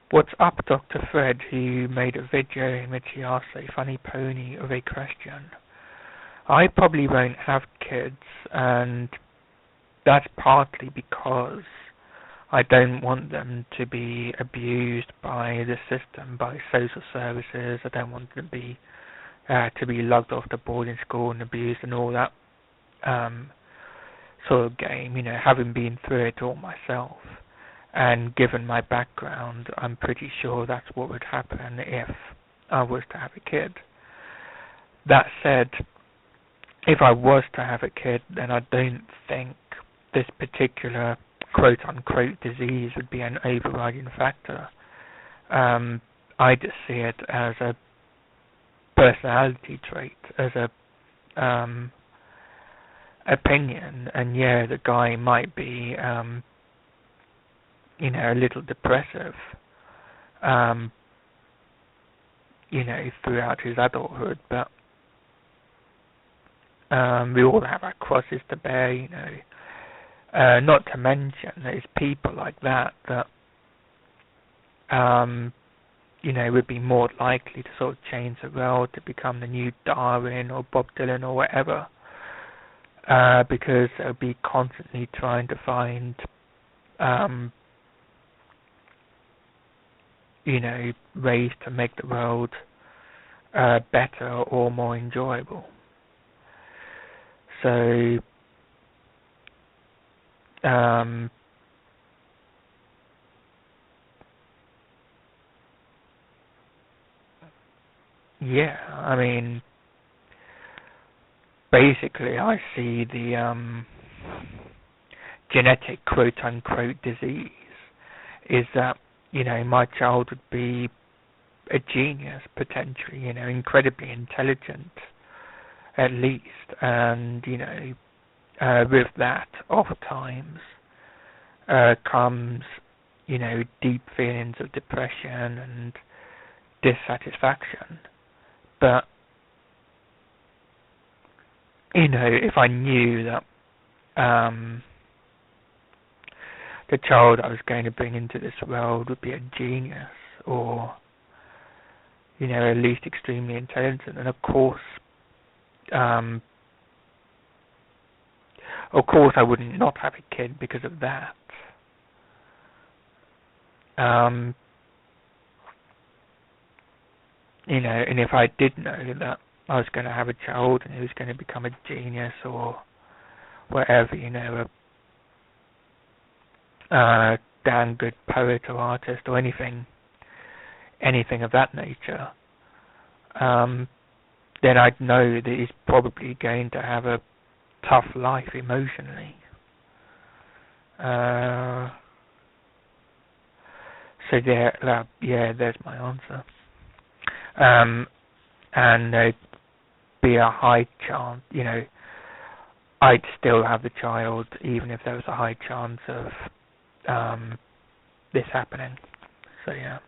What's up, Dr. Fred, who made a video in which he asked a funny pony of a question. I probably won't have kids, and that's partly because I don't want them to be abused by the system, by social services. I don't want them to be lugged off to boarding school and abused and all that sort of game, having been through it all myself. And given my background, I'm pretty sure that's what would happen if I was to have a kid. That said, if I was to have a kid, then I don't think this particular quote-unquote disease would be an overriding factor. I just see it as a personality trait, as a opinion, and yeah, the guy might be a little depressive, throughout his adulthood, but we all have our crosses to bear, not to mention there's people like that would be more likely to sort of change the world, to become the new Darwin or Bob Dylan or whatever, because they'll be constantly trying to find ways to make the world better or more enjoyable. So, yeah, I mean, basically I see the genetic quote-unquote disease is that my child would be a genius, potentially, incredibly intelligent, at least, and, with that, oftentimes, comes, deep feelings of depression and dissatisfaction. But, if I knew that, the child I was going to bring into this world would be a genius, or, at least extremely intelligent. And of course I wouldn't not have a kid because of that. And if I did know that I was going to have a child and he was going to become a genius or whatever, a damn good poet or artist or anything of that nature, then I'd know that he's probably going to have a tough life emotionally. So there's my answer. And there'd be a high chance, I'd still have the child even if there was a high chance of this happening. So yeah.